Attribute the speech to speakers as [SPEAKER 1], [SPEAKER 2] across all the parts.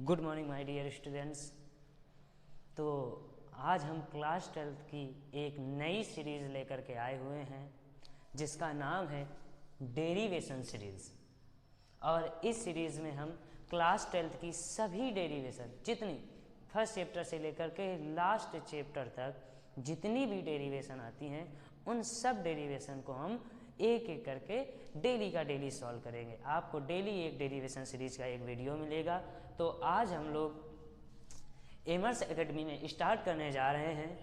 [SPEAKER 1] Good morning my dear students. तो आज हम क्लास 12th की एक नई सीरीज़ लेकर के आए हुए हैं जिसका नाम है डेरिवेशन सीरीज़। और इस सीरीज़ में हम क्लास 12th की सभी डेरिवेशन, जितनी फर्स्ट चैप्टर से लेकर के लास्ट चैप्टर तक जितनी भी डेरिवेशन आती हैं, उन सब डेरिवेशन को हम एक एक करके डेली का डेली सॉल्व करेंगे। आपको डेली एक डेरिवेशन सीरीज का एक वीडियो मिलेगा। तो आज हम लोग एमर्स एकेडमी में स्टार्ट करने जा रहे हैं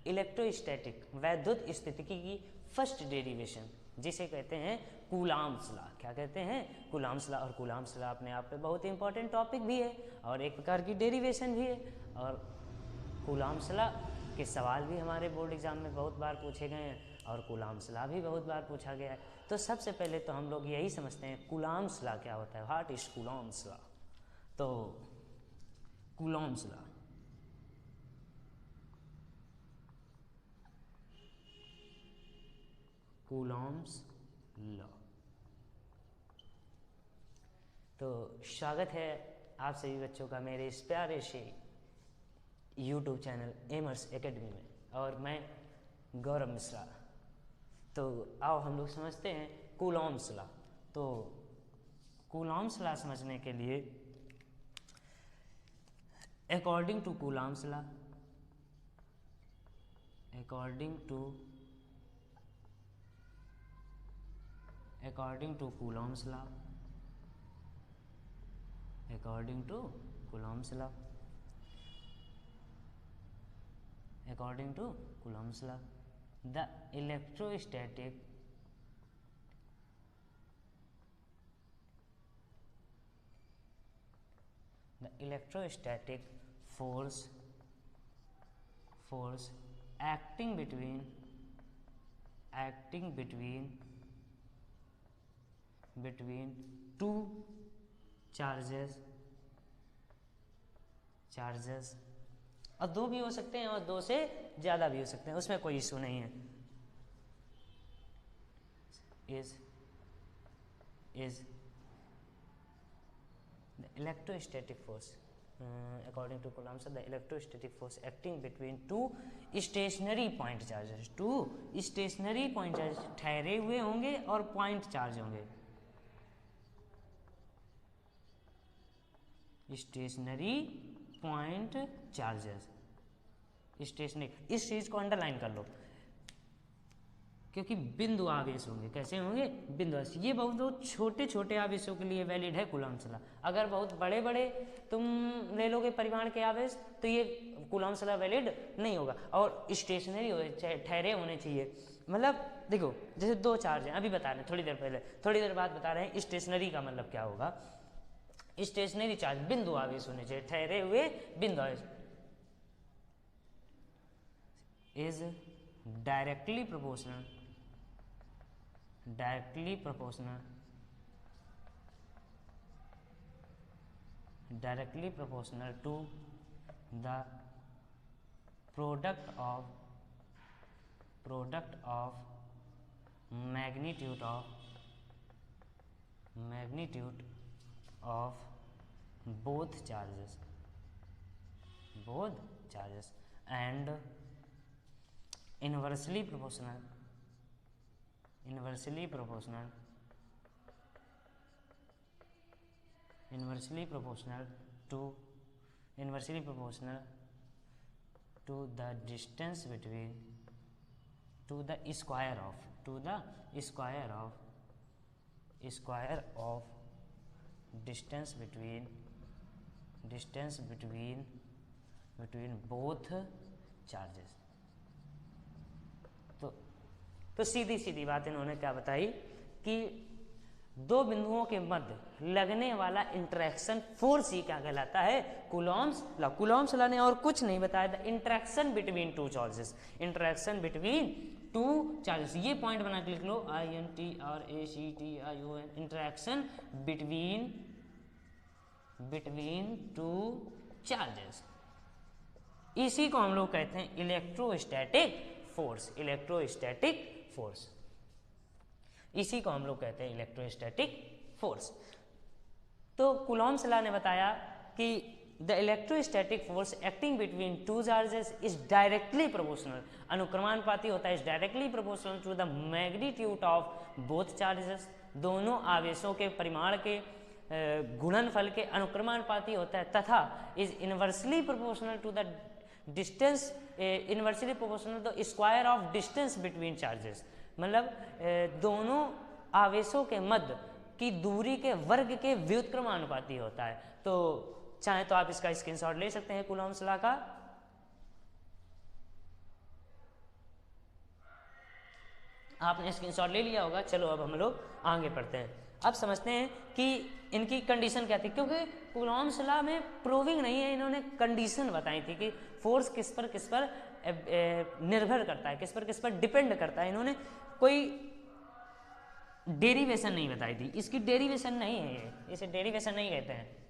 [SPEAKER 1] इलेक्ट्रोस्टैटिक वैद्युत स्थितिकी की फर्स्ट डेरिवेशन, जिसे कहते हैं कूलॉम्स लॉ। क्या कहते हैं? Coulomb's law. और कूलॉम्स लॉ अपने आप पे बहुत ही इंपॉर्टेंट टॉपिक भी है और एक प्रकार की डेरिवेशन भी है। और कूलॉम्स लॉ के सवाल भी हमारे बोर्ड एग्जाम में बहुत बार पूछे गए हैं और कूलॉम्स लॉ भी बहुत बार पूछा गया है। तो सबसे पहले तो हम लोग यही समझते हैं कूलॉम्स लॉ क्या होता है। What is Coulomb's law? तो कूलॉम्स लॉ कूलॉम्स लॉ। तो स्वागत है आप सभी बच्चों का मेरे इस प्यारे से यूट्यूब चैनल एमर्स एकेडमी में, और मैं गौरव मिश्रा। तो आओ हम लोग समझते हैं कूलॉम्स लॉ। तो कूलॉम्स लॉ समझने के लिए according to Coulomb's law, according to Coulomb's law, according to Coulomb's law, according to Coulomb's law, the electrostatic force acting between two charges और दो भी हो सकते हैं और दो से ज़्यादा भी हो सकते हैं, उसमें कोई इशू नहीं है। Is the electrostatic force according to Coulomb's, the electrostatic force acting between two stationary point charges. Two stationary point charges ठहरे हुए होंगे और पॉइंट चार्ज होंगे। स्टेशनरी पॉइंट चार्जेस, स्टेशनरी, इस चीज को अंडरलाइन कर लो क्योंकि बिंदु आवेश होंगे। कैसे होंगे? बिंदु आवेश। ये बहुत छोटे छोटे आवेशों के लिए वैलिड है कूलॉम्स लॉ। अगर बहुत बड़े बड़े तुम ले लोगे परिमाण के आवेश तो ये कूलॉम्स लॉ वैलिड नहीं होगा। और स्टेशनरी ठहरे होने चाहिए। मतलब देखो, जैसे दो चार्ज हैं, अभी बता रहे हैं थोड़ी देर बाद बता रहे हैं स्टेशनरी का मतलब क्या होगा। स्टेशनरी चार्ज बिंदु आवेश होने चाहिए, ठहरे हुए बिंदु आवेश। Is directly proportional to the product of magnitude of both charges and inversely proportional to the distance between to the square of distance between both charges। तो सीधी सीधी बात इन्होंने क्या बताई कि दो बिंदुओं के मध्य लगने वाला इंटरेक्शन फोर्स ही क्या कहलाता है? Coulomb's law. कूलॉम्स लॉ ने और कुछ नहीं बताया था। इंटरेक्शन बिटवीन टू चार्जेस, ये पॉइंट बना के लिख लो, INTRACTION, interaction between two charges. इसी को हम लोग कहते हैं इलेक्ट्रोस्टैटिक फोर्स। इसी को हम लोग कहते हैं इलेक्ट्रोस्टैटिक फोर्स। तो कूलॉम्स लॉ ने बताया कि the electrostatic force acting between two charges is directly proportional, अनुक्रमानुपाती होता है, is directly proportional to the magnitude of both charges, दोनों आवेशों के परिमाण के गुणनफल के अनुक्रमानुपाती होता है, तथा is inversely proportional to the distance, inversely proportional the square of distance between charges, मतलब दोनों आवेशों के मध्य की दूरी के वर्ग के व्युत्क्रमानुपाती होता है। तो चाहे तो आप इसका स्क्रीनशॉट ले सकते हैं कूलॉम्स लॉ का। आपने स्क्रीनशॉट ले लिया होगा। चलो अब हम लोग आगे पढ़ते हैं। अब समझते हैं कि इनकी कंडीशन क्या थी, क्योंकि कूलॉम्स लॉ में प्रूविंग नहीं है, इन्होंने कंडीशन बताई थी कि फोर्स किस पर निर्भर करता है, किस पर डिपेंड करता है। इन्होंने कोई डेरिवेशन नहीं बताई थी, इसकी डेरिवेशन नहीं है ये, इसे डेरिवेशन नहीं कहते हैं।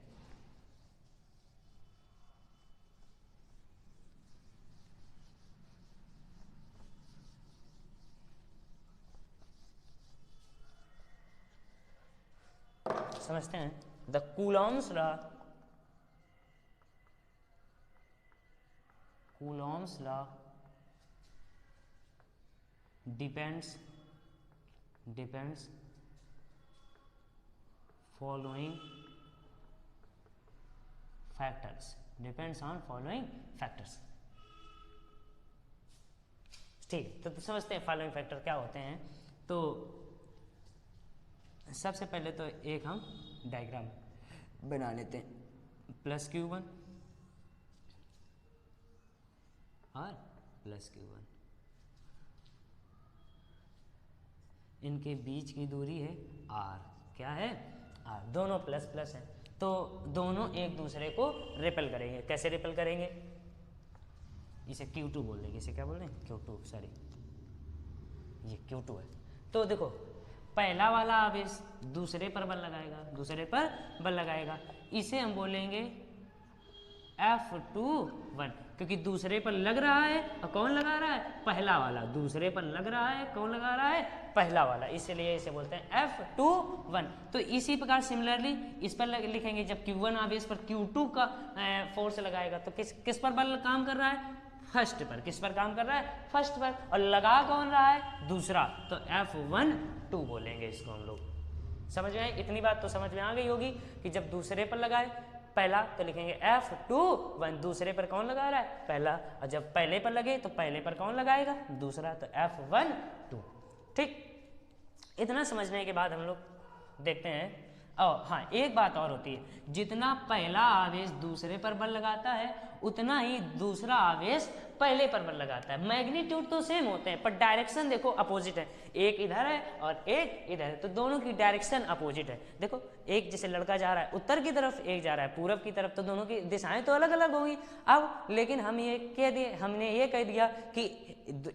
[SPEAKER 1] समझते हैं the Coulomb's law depends following factors, depends on following factors। ठीक, तो समझते हैं फॉलोइंग फैक्टर क्या होते हैं। तो सबसे पहले तो एक हम डायग्राम बना लेते हैं, प्लस Q1 और प्लस Q1, इनके बीच की दूरी है R, क्या है R, दोनों प्लस प्लस हैं, तो दोनों एक दूसरे को रिपेल करेंगे। कैसे रिपेल करेंगे, इसे Q2 बोल देंगे, इसे क्या बोल रहे हैं Q2, सॉरी ये Q2 है। तो देखो पहला वाला आवेश दूसरे पर बल लगाएगा, इसे हम बोलेंगे F21, क्योंकि दूसरे पर लग रहा है और कौन लगा रहा है, पहला वाला, दूसरे पर लग रहा है, कौन लगा रहा है, पहला वाला, इसलिए इसे बोलते हैं F21। तो इसी प्रकार सिमिलरली इस पर लिखेंगे, जब Q1 आवेश पर Q2 का फोर्स लगाएगा तो किस पर बल काम कर रहा है, फर्स्ट पर। किस पर काम कर रहा है, फर्स्ट पर, और लगा कौन रहा है, दूसरा, तो F12 बोलेंगे इसको हम लोग। समझ में आई, इतनी बात तो समझ में आ गई होगी कि जब दूसरे पर लगाए पहला तो लिखेंगे F21, दूसरे पर कौन लगा रहा है, पहला, और जब पहले पर लगे तो पहले पर कौन लगाएगा, दूसरा, तो F12। ठीक, इतना समझने के बाद हम लोग देखते हैं। और हाँ, एक बात और होती है, जितना पहला आवेश दूसरे पर बल लगाता है उतना ही दूसरा आवेश पहले पर बल लगाता है। मैग्नीट्यूड तो सेम होते हैं पर डायरेक्शन देखो अपोजिट है, एक इधर है और एक इधर है, तो दोनों की डायरेक्शन अपोजिट है। देखो एक जैसे लड़का जा रहा है उत्तर की तरफ, एक जा रहा है पूरब की तरफ, तो दोनों की दिशाएं तो अलग अलग होंगी। अब लेकिन हमने ये कह दिया कि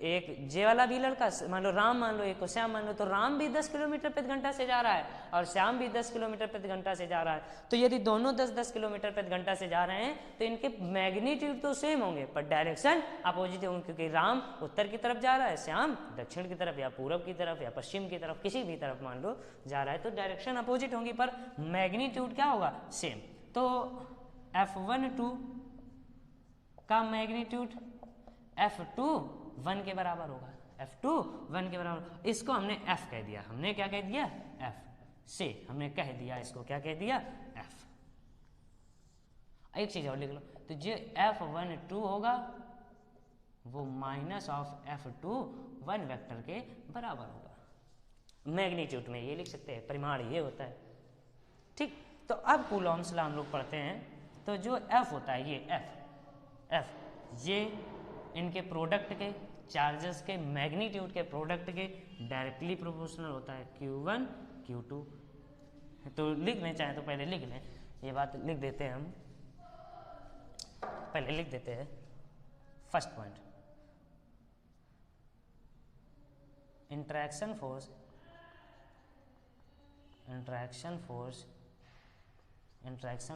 [SPEAKER 1] एक जे वाला भी लड़का, मान लो राम मान लो, एक को श्याम मान लो, तो राम भी 10 किलोमीटर प्रति घंटा से जा रहा है और श्याम भी 10 किलोमीटर प्रति घंटा से जा रहा है। तो यदि दोनों 10-10 किलोमीटर प्रति घंटा से जा रहे हैं तो इनके मैग्नीट्यूड तो सेम होंगे पर डायरेक्शन अपोजिट होंगे, क्योंकि राम उत्तर की तरफ जा रहा है, श्याम दक्षिण की तरफ या पूरब की तरफ या पश्चिम की तरफ, किसी भी तरफ मान लो जा रहा है, तो डायरेक्शन अपोजिट होंगी पर मैग्नीट्यूड क्या होगा, सेम। तो F12 का मैग्नीट्यूड F21 के बराबर होगा, F21 के बराबर। इसको हमने F कह दिया, हमने क्या कह दिया, F से हमने कह दिया, इसको क्या कह दिया, F। एक चीज और लिख लो, तो जो F12 होगा वो माइनस ऑफ F21 वेक्टर के बराबर होगा। मैग्नीट्यूड में ये लिख सकते हैं, परिमाण ये होता है। ठीक, तो अब कूलॉम्स लॉ हम लोग पढ़ते हैं। तो जो F होता है, ये F ये इनके प्रोडक्ट के, चार्जेस के मैग्नीट्यूड के प्रोडक्ट के डायरेक्टली प्रोपोर्शनल होता है, Q1 Q2। तो लिख लें, चाहे तो पहले लिख लें, ये बात लिख देते हैं हम, पहले लिख देते हैं। First point, interaction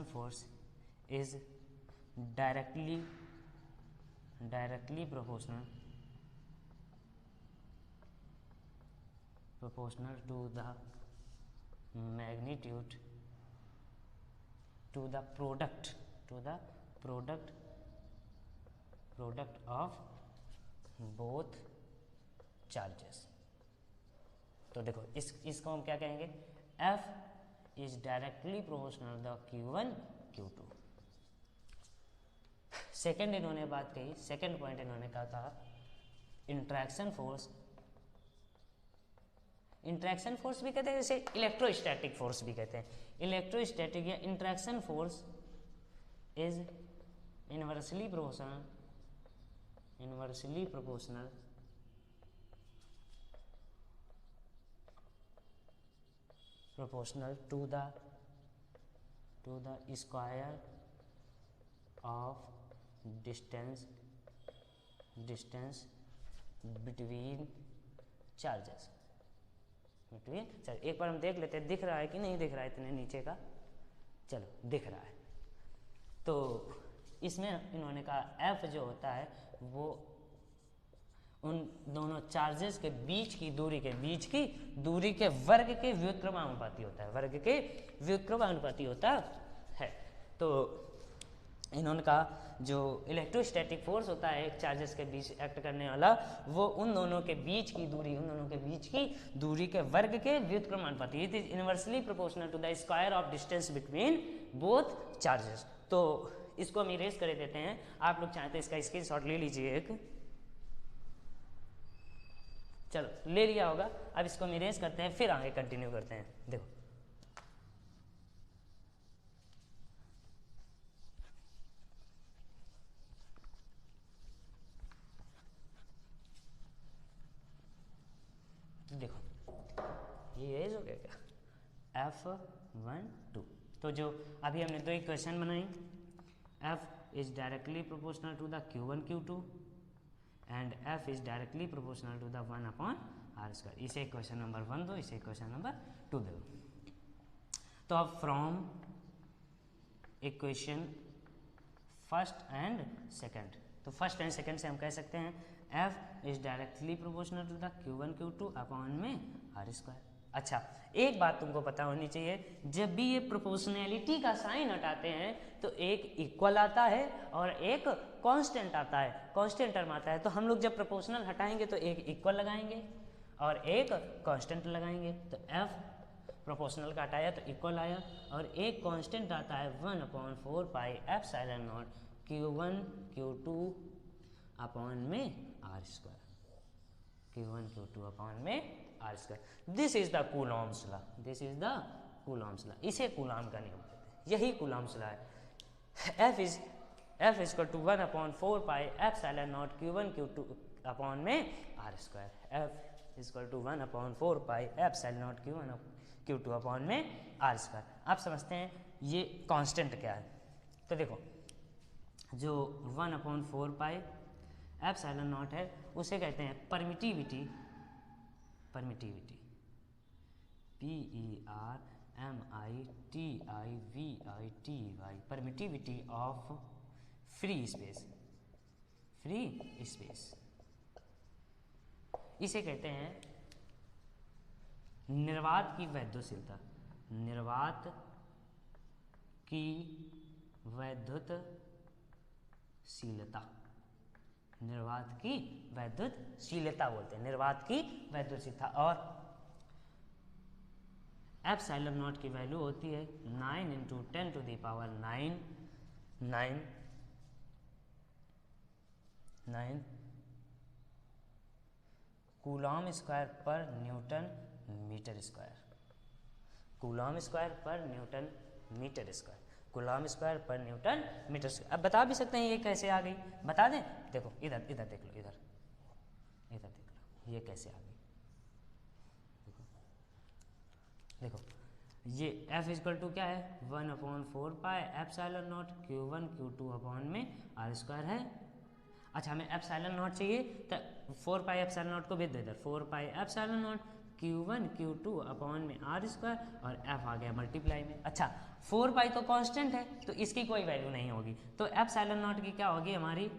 [SPEAKER 1] force is directly proportional to the magnitude to the product to the product of both charges. तो देखो इसको हम क्या कहेंगे, F is directly proportional the Q1 Q2। Second इन्होंने बात कही, सेकेंड पॉइंट इन्होंने कहा था इंट्रैक्शन फोर्स। इंट्रैक्शन फोर्स भी कहते हैं, जैसे इलेक्ट्रोस्टैटिक फोर्स भी कहते हैं। इलेक्ट्रोस्टैटिक या interaction force is inversely proportional to the square of distance between charges। एक बार हम देख लेते हैं, दिख रहा है कि नहीं दिख रहा है इतने नीचे का, चलो दिख रहा है। तो इसमें इन्होंने कहा F जो होता है वो उन दोनों चार्जेस के बीच की दूरी के वर्ग के व्युत्क्रमानुपाती होता है, वर्ग के व्युत्क्रमानुपाती होता है। तो इन्होंने कहा जो इलेक्ट्रोस्टैटिक फोर्स होता है एक चार्जेस के बीच एक्ट करने वाला, वो उन दोनों के बीच की दूरी के वर्ग के व्युत्क्रमानुपाती। It is inversely proportional to the square of distance between both charges. तो इसको हम इरेज कर देते हैं, आप लोग चाहते हैं इसका स्क्रीनशॉट ले लीजिए एक, चलो ले लिया होगा। अब इसको हम इरेज करते हैं, फिर आगे कंटिन्यू करते हैं। देखो ये इरेज हो गया क्या, F1 2। तो जो अभी हमने दो इक्वेशन बनाई, F is directly proportional to the Q1 Q2 and F is directly proportional to the 1/r²। इसे इक्वेशन नंबर 1 दो, इसे इक्वेशन नंबर 2 दो। तो अब from equation first and second, तो फर्स्ट एंड सेकंड से हम कह सकते हैं F is directly proportional to the Q1 Q2 upon में r²। अच्छा, एक बात तुमको पता होनी चाहिए, जब भी ये प्रोपोर्शनैलिटी का साइन हटाते हैं तो एक इक्वल आता है और एक कांस्टेंट आता है, कांस्टेंट टर्म आता है। तो हम लोग जब प्रोपोर्शनल हटाएंगे तो एक इक्वल लगाएंगे और एक कांस्टेंट लगाएंगे। तो F प्रोपोर्शनल का हटाया तो इक्वल आया, और एक कांस्टेंट आता है 1/4 पाई ε0 Q1 Q2 अपॉन में r², Q1 Q2 अपॉन में r²। This is the Coulomb's law, this is the Coulomb's law. इसे कूलॉम का नियम कहते हैं, यही कूलॉम्स लॉ है। F is equal to 1/4 pi ε0 Q1 Q2 upon में r²। F is equal to 1/4 pi ε0 Q1 Q2 upon में r²। आप समझते हैं ये कांस्टेंट क्या है। तो देखो जो 1/4 पाई ε0 है उसे कहते हैं permittivity, PERMITIVITY, permittivity of free space. इसे कहते हैं निर्वात की वैद्युतशीलता, निर्वात की वैद्युतशीलता, निर्वात की वैद्युतशीलता बोलते हैं, निर्वात की वैद्युतशीलता। और ε0 की वैल्यू होती है 9 × 10⁹ coulomb square per newton metre square, coulomb square per newton metre square, coulomb square per newton metre square. अब बता भी सकते हैं ये कैसे आ गई, बता दें। देखो इधर देख लो, इधर देख लो, ये कैसे आ गई। देखो ये F इक्वल टू क्या है, 1/4 पाई ε0 Q1 Q2 अपॉन में r² है। अच्छा हमें ε0 चाहिए तो 4 पाई ε0 को भेज दो इधर, 4 पाई ε0 Q1 Q2 अपॉन में r² और F आ गया मल्टीप्लाई में। अच्छा 4 पाई तो कांस्टेंट है तो इसकी कोई वैल्यू नहीं होगी, तो ε0 की क्या होगी हमारी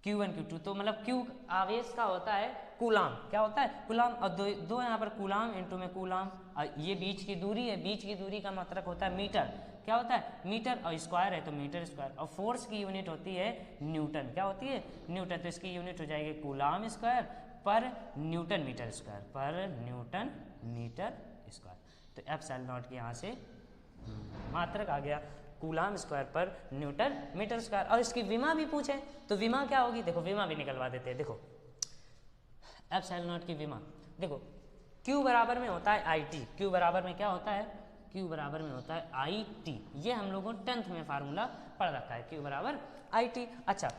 [SPEAKER 1] Q1 Q2। तो मतलब Q आवेश का होता है कूलाम, क्या होता है कूलाम, और दो यहाँ पर कूलाम इंटू में कूलाम, और ये बीच की दूरी है, बीच की दूरी का मात्रक होता है मीटर, क्या होता है मीटर, और स्क्वायर है तो मीटर स्क्वायर, और फोर्स की यूनिट होती है न्यूटन, क्या होती है न्यूटन, तो इसकी यूनिट हो जाएगी coulomb square per newton metre square, per newton metre square. तो एप्सिलॉन नॉट के यहाँ से मात्रक आ गया coulomb square per newton metre square. और इसकी विमा भी पूछे तो विमा क्या होगी, देखो विमा भी निकलवा देते हैं। देखो एप्सिलॉन नॉट की विमा, देखो Q बराबर में होता है IT, Q बराबर में क्या होता है, Q बराबर में होता है IT, ये हम लोगों ने 10th में फार्मूला पढ़ रखा है, Q बराबर IT। अच्छा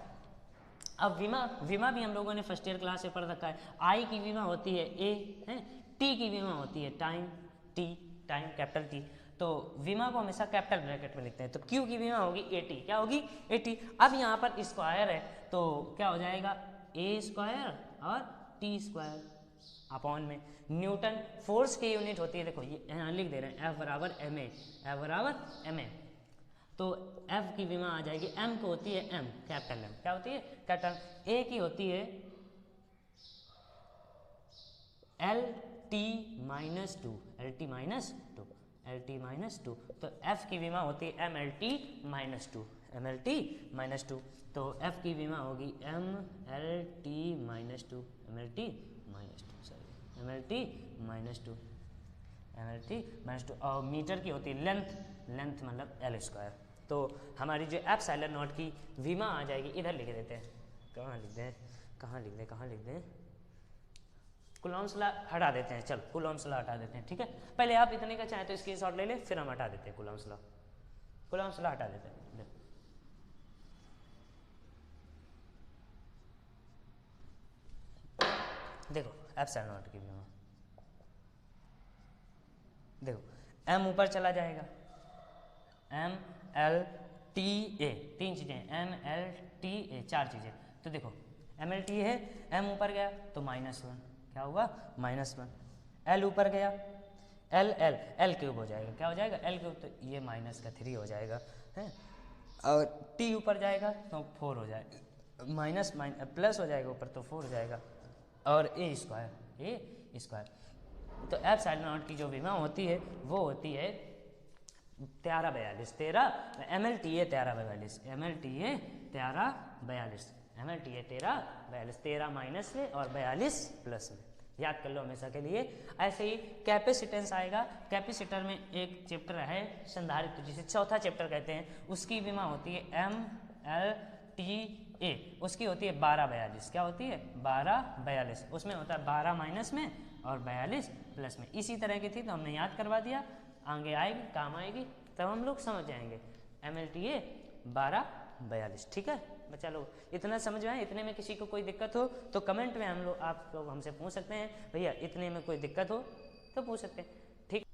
[SPEAKER 1] अब विमा भी हम लोगों ने फर्स्ट ईयर क्लास में पढ़ रखा है। I की विमा होती है A है, T की विमा होती है टाइम, टाइम कैपिटल T, तो विमा को हमेशा कैपिटल ब्रैकेट में लिखते हैं। तो Q की विमा होगी AT, क्या होगी AT। अब यहाँ पर स्क्वायर है तो क्या हो जाएगा A स्क्वायर और T स्क्वायर अपॉन में न्यूटन, फोर्स की यूनिट होती है, देखो ये यहाँ लिख दे रहे हैं F बराबर MA, F बराबर MA, तो F की विमा आ जाएगी, M को होती है M कैपिटल M, क्या होती है कैपिटल, A की होती है LT minus two, LT minus two, LT minus two, तो F की विमा होती है MLT minus two, MLT minus two, तो F की विमा होगी MLT minus two, MLT minus two, sorry MLT minus two, MLT minus two, और मीटर की होती है लेंथ मतलब L स्क्वायर। तो हमारी जो एप्सिलॉन नॉट की विमा आ जाएगी, इधर लिख देते हैं, कहाँ लिख दें, कूलॉम्स लॉ हटा देते हैं, चलो कूलॉम्स लॉ हटा देते हैं, ठीक है। पहले आप इतने का चाहें तो स्क्रीनशॉट ले लें, फिर हम हटा देते हैं कूलॉम्स लॉ हटा देते हैं। देखो एप्सिलॉन नॉट की विमा, देखो M ऊपर चला जाएगा, MLTA, तीन चीजें MLTA, चार चीजें, तो देखो MLTA है, M ऊपर गया तो -1, क्या होगा -1, L ऊपर गया L क्यूब हो जाएगा, क्या हो जाएगा L क्यूब, तो ये -3 हो जाएगा है, और T ऊपर जाएगा तो 4 हो जाएगा, माइनस प्लस हो जाएगा ऊपर तो 4 हो जाएगा, और A स्क्वायर। तो एप्सिलॉन नॉट की जो विमा होती है वो होती है 1342, MLTA 1342, MLTA 1342, MLTA 1342, 13 माइनस में और 42 प्लस में, याद कर लो हमेशा के लिए। ऐसे ही कैपेसिटेंस आएगा, कैपेसिटर में एक चैप्टर है संधारित्र, जिसे चौथा चैप्टर कहते हैं, उसकी विमा होती है MLTA, उसकी होती है 1242, क्या होती है 1242, उसमें होता है 12 माइनस में और 42 प्लस में। इसी तरह की थी तो हमने याद करवा दिया, आगे आएगी काम आएगी तब हम लोग समझ जाएंगे। MLTA 1242, ठीक है बच्चा लोग, इतना समझ में आए। इतने में किसी को कोई दिक्कत हो तो कमेंट में आप लोग हमसे पूछ सकते हैं, भैया इतने में कोई दिक्कत हो तो पूछ सकते हैं, ठीक।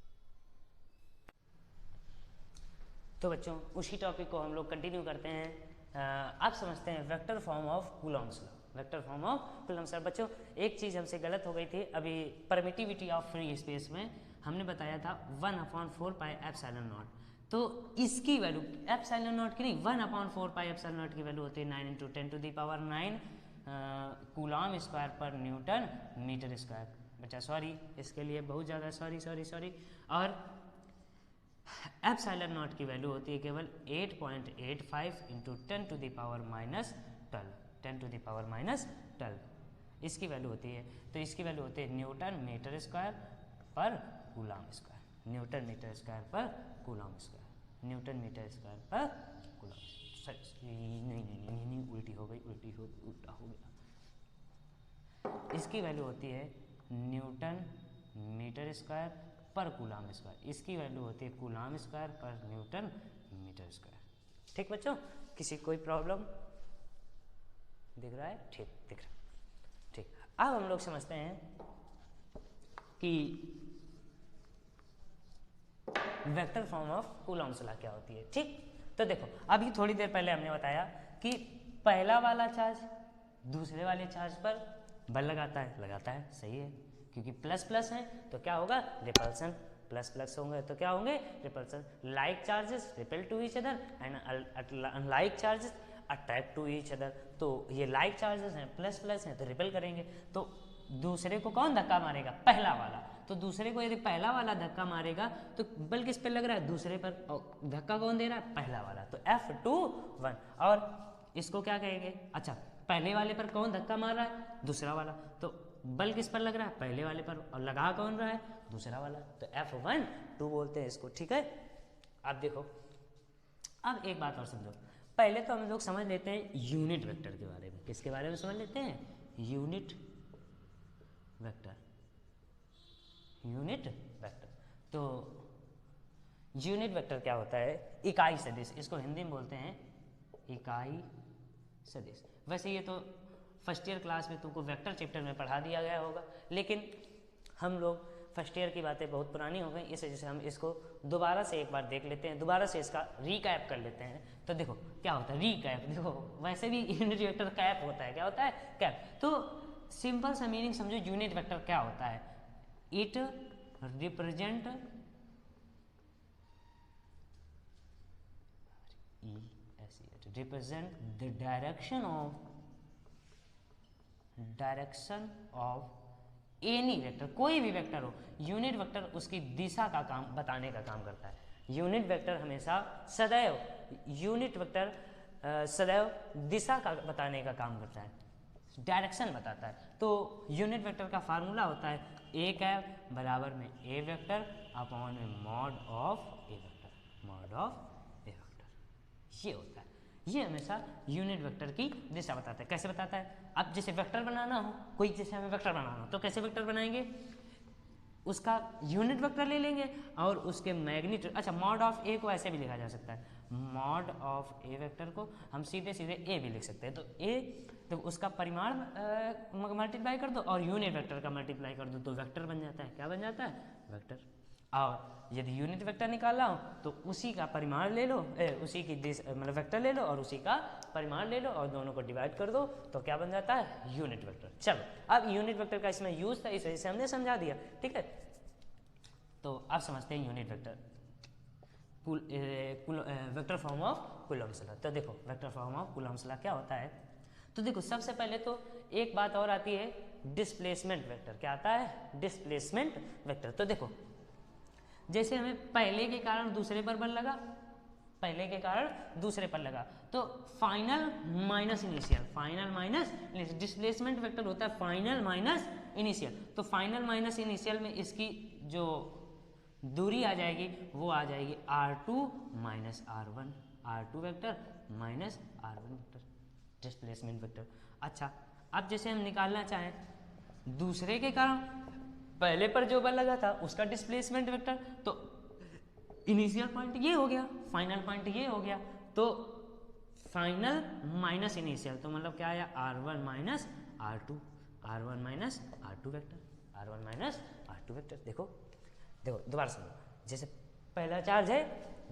[SPEAKER 1] तो बच्चों उसी टॉपिक को हम लोग कंटिन्यू करते हैं। आप समझते हैं vector form of Coulomb's law, vector form of Coulomb's law. बच्चों एक चीज़ हमसे गलत हो गई थी, अभी परमिटिविटी ऑफ फ्री स्पेस में हमने बताया था 1/4 पाई एप्सिलॉन नॉट, तो इसकी वैल्यू एप्सिलॉन नॉट की नहीं 1/4 पाई एप्सिलॉन नॉट की वैल्यू होती है 9 × 10⁹ coulomb square per newton metre square. बच्चा सॉरी इसके लिए बहुत ज़्यादा सॉरी। और एप्सिलॉन नॉट की वैल्यू होती है केवल 8.85 × 10⁻12 इसकी वैल्यू होती है। तो इसकी वैल्यू होती है newton metre square per coulomb square, newton metre square per coulomb square, newton metre square per coulomb. नहीं उल्टा हो गया। इसकी वैल्यू होती है newton metre square per coulomb square, इसकी वैल्यू होती है coulomb square per newton metre square. ठीक बच्चों, किसी कोई प्रॉब्लम दिख रहा है? ठीक दिख रहा है, ठीक। अब हम लोग समझते हैं कि vector form of Coulomb's law क्या होती है। ठीक, तो देखो अभी थोड़ी देर पहले हमने बताया कि पहला वाला चार्ज दूसरे वाले चार्ज पर बल लगाता है, सही है, क्योंकि प्लस प्लस है तो क्या होगा रिपल्सन, प्लस प्लस होंगे तो क्या होंगे repulsion. Like charges repel to each other and unlike charges attract to each other. तो ये लाइक चार्जेस हैं, प्लस प्लस हैं तो रिपेल करेंगे। तो दूसरे को कौन धक्का मारेगा? पहला वाला। तो दूसरे को यदि पहला वाला धक्का मारेगा तो बल किस पे लग रहा है? दूसरे पर। धक्का कौन दे रहा है? पहला वाला। तो F2(1). और इसको क्या कहेंगे? अच्छा, पहले वाले पर कौन धक्का मार रहा है? दूसरा वाला। तो बल किस पर लग रहा है? पहले वाले पर। और लगा कौन रहा है? दूसरा वाला। तो F1(2) बोलते हैं इसको। ठीक है, अब देखो, अब एक बात और समझो। पहले तो हम लोग समझ लेते हैं यूनिट वेक्टर के बारे में। किसके बारे में समझ लेते हैं? Unit vector. Unit vector. तो यूनिट वेक्टर क्या होता है? इकाई सदिश। इसको हिंदी में बोलते हैं इकाई सदिश। वैसे ये तो फर्स्ट ईयर क्लास में तुमको वेक्टर चैप्टर में पढ़ा दिया गया होगा, लेकिन हम लोग फर्स्ट ईयर की बातें बहुत पुरानी हो गई, इस वजह से हम इसको दोबारा से एक बार देख लेते हैं, दोबारा से इसका रीकैप कर लेते हैं। तो देखो क्या होता है रीकैप। देखो वैसे भी यूनिट वेक्टर कैप होता है। क्या होता है? कैप। तो सिंपल सा मीनिंग समझो यूनिट वेक्टर क्या होता है। It represent the direction of any vector. कोई भी वेक्टर हो, यूनिट वेक्टर उसकी दिशा का काम बताने का काम करता है। यूनिट वेक्टर हमेशा सदैव, यूनिट वेक्टर सदैव दिशा का बताने का काम करता है, डायरेक्शन बताता है। तो यूनिट वेक्टर का फार्मूला होता है ए कैप बराबर में ए वेक्टर अपॉन में mod of A vector. Mod of A vector ये होता है। ये हमेशा यूनिट वेक्टर की दिशा बताता है। कैसे बताता है? अब जैसे वेक्टर बनाना हो, कोई जैसे हमें वेक्टर बनाना हो तो कैसे वेक्टर बनाएंगे? उसका यूनिट वेक्टर ले लेंगे और उसके मैग्नीट्यूड। अच्छा, मॉड ऑफ ए को ऐसे भी लिखा जा सकता है, मॉड ऑफ ए वेक्टर को हम सीधे सीधे ए भी लिख सकते हैं। तो ए तो उसका परिमाण मल्टीप्लाई कर दो और यूनिट वेक्टर का मल्टीप्लाई कर दो तो वेक्टर बन जाता है। क्या बन जाता है? वेक्टर। और यदि यूनिट वेक्टर निकालना हो तो उसी का परिमाण ले लो, उसी की मतलब वेक्टर ले लो और उसी का परिमाण ले लो और दोनों को डिवाइड कर दो तो क्या बन जाता है? Unit vector. चलो, अब यूनिट वेक्टर का इसमें यूज था, इस वजह से हमने समझा दिया। ठीक है, तो अब समझते हैं unit vector, vector form of Coulomb's law. तो देखो vector form of Coulomb's law क्या होता है? तो देखो सबसे पहले तो एक बात और आती है डिस्प्लेसमेंट वेक्टर। क्या आता है? Displacement vector. तो देखो जैसे हमें पहले के कारण दूसरे पर बल लगा, पहले के कारण दूसरे पर लगा, तो final minus initial, final minus displacement vector होता है फाइनल माइनस इनिशियल। तो फाइनल माइनस इनिशियल में इसकी जो दूरी आ जाएगी वो आ जाएगी R2 minus R1, R2 vector minus R1 vector, displacement vector. अच्छा, अब जैसे हम निकालना चाहें दूसरे के कारण पहले पर जो बल लगा था उसका डिस्प्लेसमेंट वेक्टर, तो इनिशियल पॉइंट ये हो गया, फाइनल पॉइंट ये हो गया, तो फाइनल माइनस इनिशियल, तो मतलब क्या आया? R1 minus R2, R1 minus R2 vector, R1 minus R2 vector. देखो देखो दोबारा समझो, जैसे पहला चार्ज है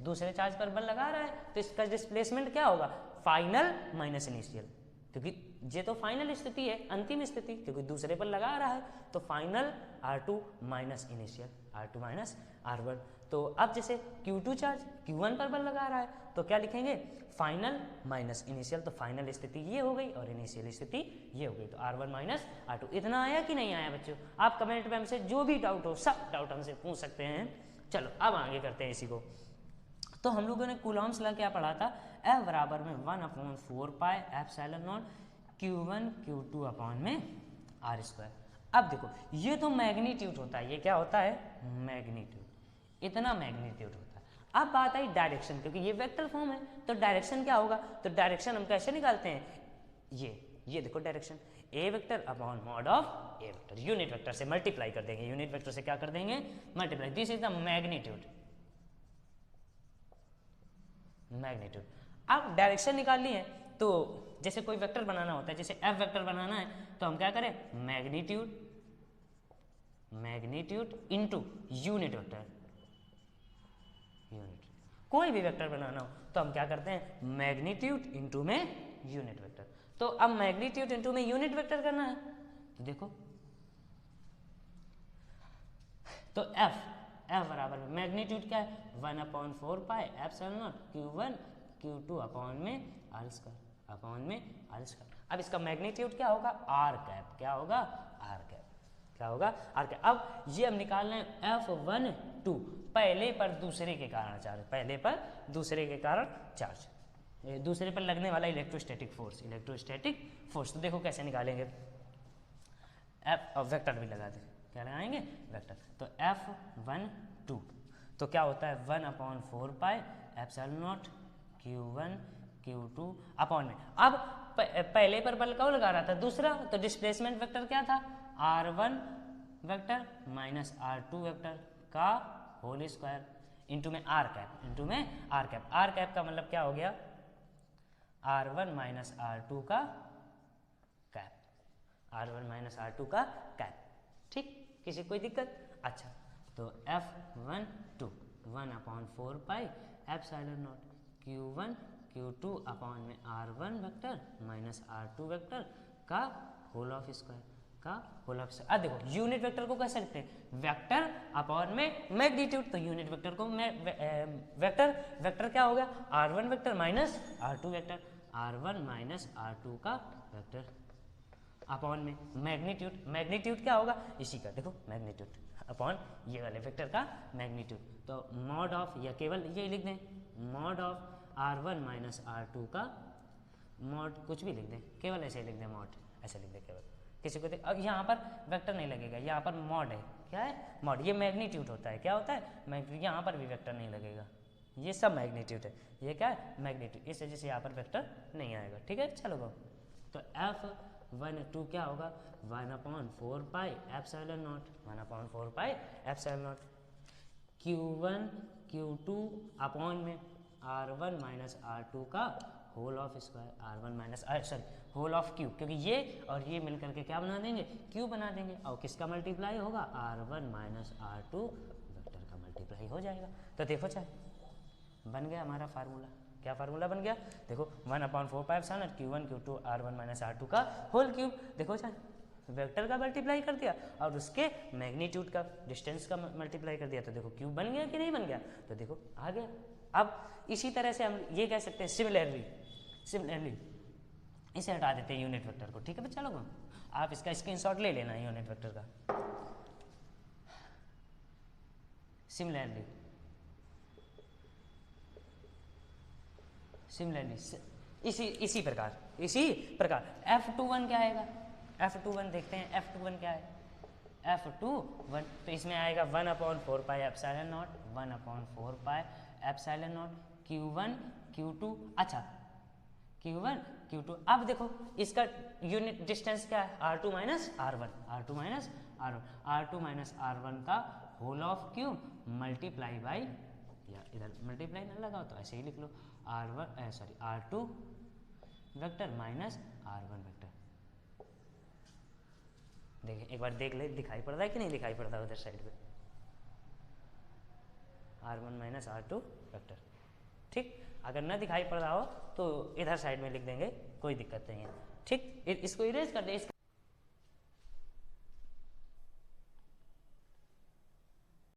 [SPEAKER 1] दूसरे चार्ज पर बल लगा रहा है तो इसका डिस्प्लेसमेंट क्या होगा? फाइनल माइनस इनिशियल, क्योंकि ये तो फाइनल स्थिति है, अंतिम स्थिति, क्योंकि दूसरे पर लगा रहा है तो final R2 minus initial, R2 minus R1। तो अब जैसे Q2 चार्ज Q1 पर बल लगा रहा है तो क्या लिखेंगे? फाइनल माइनस इनिशियल, तो फाइनल स्थिति ये हो गई और इनिशियल स्थिति ये हो गई, तो R1 माइनस R2। इतना आया कि नहीं आया बच्चों? आप कमेंट में हमसे जो भी डाउट हो सब डाउट हमसे पूछ सकते हैं। चलो अब आगे करते हैं इसी को। तो हम लोगों ने कूलम्ब्स लॉ क्या पढ़ा था? F बराबर में 1/4 pi epsilon naught Q1 Q2 upon में R स्क्वायर। अब देखो ये तो मैग्नीट्यूड होता है, ये क्या होता है? मैग्नीट्यूड, इतना मैग्नीट्यूड होता है। अब बात आई डायरेक्शन, क्योंकि ये वेक्टर फॉर्म है तो डायरेक्शन क्या होगा? तो डायरेक्शन हम कैसे निकालते हैं? ये देखो direction A vector upon mod of A vector, unit vector से मल्टीप्लाई कर देंगे, यूनिट वेक्टर से क्या कर देंगे? Multiply. This is the magnitude, magnitude. अब डायरेक्शन निकालनी है तो जैसे कोई वेक्टर बनाना होता है, जैसे एफ वेक्टर बनाना है तो हम क्या करें? Magnitude, magnitude into unit vector, unit. कोई भी वेक्टर बनाना हो तो हम क्या करते हैं? मैग्नीट्यूड इनटू में यूनिट वेक्टर। तो अब मैग्नीट्यूड इनटू में यूनिट वेक्टर करना है तो देखो, तो एफ बराबर में मैग्नीट्यूड क्या है? 1/4 pi epsilon naught Q1 Q2 upon में R स्क्वायर, अपॉन में R स्क्वायर। अब इसका मैग्नीट्यूड क्या होगा? R cap. क्या होगा? R cap. क्या होगा आर कैप। अब ये हम निकाल रहे हैं F12 पहले पर दूसरे के कारण चार्ज, पहले पर दूसरे के कारण चार्ज, दूसरे पर लगने वाला इलेक्ट्रोस्टैटिक फोर्स, इलेक्ट्रोस्टैटिक फोर्स। तो देखो कैसे निकालेंगे, एफ वेक्टर भी लगा दें, क्या लगाएंगे वेक्टर। तो F12 तो क्या होता है 1/4 pi epsilon naught Q1 Q2 upon में। अब पहले पर बल कौन लगा रहा था, दूसरा, तो डिस्प्लेसमेंट वेक्टर क्या था R1 vector minus R2 vector का होल स्क्वायर इंटू में आर कैप, इंटू में आर कैप। आर कैप का मतलब क्या हो गया R1 माइनस R2 का कैप, R1 माइनस R2 का कैप। ठीक, किसी कोई दिक्कत? अच्छा, तो F12 1/4 pi epsilon naught Q1 Q2 upon में R1 vector minus R2 vector का होल ऑफ स्क्वायर, का होल ऑफ स्क्वायर। अब देखो यूनिट वेक्टर को कह सकते हैं वेक्टर अपॉन में मैग्नीट्यूड, तो यूनिट वेक्टर को वेक्टर, वेक्टर क्या हो गया R1 vector minus R2 vector, R1 minus R2 का वेक्टर अपॉन में मैग्नीट्यूड, मैग्नीट्यूड क्या होगा इसी का, देखो मैग्नीट्यूड अपॉन ये वाले वेक्टर का मैग्नीट्यूड। तो मॉड ऑफ, या केवल ये लिख दें mod of R1 minus R2 का मॉड, कुछ भी लिख दें, केवल ऐसे लिख दें मॉड, ऐसे लिख दें केवल, किसी को अब यहाँ पर वेक्टर नहीं लगेगा, यहाँ पर मॉड है, क्या है मॉड, ये मैग्नीट्यूड होता है, क्या होता है मैग्नीट्यूड, यहाँ पर भी वेक्टर नहीं लगेगा, ये सब मैग्नीट्यूड है, ये क्या है मैग्नीट्यूड, इस वजह से यहाँ पर वेक्टर नहीं आएगा। ठीक है, चलो गो, तो F12 क्या होगा 1/4 pi epsilon naught, 1/4 pi epsilon naught Q1 Q2 upon में R1 माइनस R2 का whole of square, R1 minus sorry whole of Q, क्योंकि ये और ये मिलकर के क्या बना देंगे Q बना देंगे, और किसका मल्टीप्लाई होगा R1 माइनस R2 वेक्टर का मल्टीप्लाई हो जाएगा। तो देखो चाहे बन गया हमारा फार्मूला, क्या फार्मूला बन गया, देखो 1/4 pi epsilon naught Q1 Q2 R1 minus R2 का होल क्यूब, देखो चाहे वेक्टर का मल्टीप्लाई कर दिया और उसके मैग्नीट्यूड का, डिस्टेंस का मल्टीप्लाई कर दिया, तो देखो क्यूब बन गया कि नहीं बन गया, तो देखो आ गया। अब इसी तरह से हम ये कह सकते हैं सिमिलरली, सिमिलरली इसे हटा देते हैं यूनिट वेक्टर को। ठीक है बच्चा लोगों, आप इसका स्क्रीनशॉट ले लेना यूनिट वेक्टर का। सिमिलरली, सिमिलरली इसी प्रकार F21 क्या आएगा, F21 देखते हैं, F21 क्या है, F21 तो इसमें आएगा 1/4 pi epsilon naught, 1/4 pi epsilon naught Q1 Q2, अच्छा Q1 Q2। अब देखो इसका यूनिट डिस्टेंस क्या है R2 minus R1, R2 minus R1, R2 minus R1 का whole of cube multiply by, या इधर मल्टीप्लाई ना लगाओ तो ऐसे ही लिख लो R1 sorry R2 vector minus R1 vector. देखिए एक बार देख ले, दिखाई पड़ रहा है कि नहीं दिखाई पड़ रहा है उधर साइड पे R1 माइनस R2 वेक्टर। ठीक, अगर ना दिखाई पड़ रहा हो तो इधर साइड में लिख देंगे, कोई दिक्कत नहीं है। ठीक, इसको इरेज कर दे,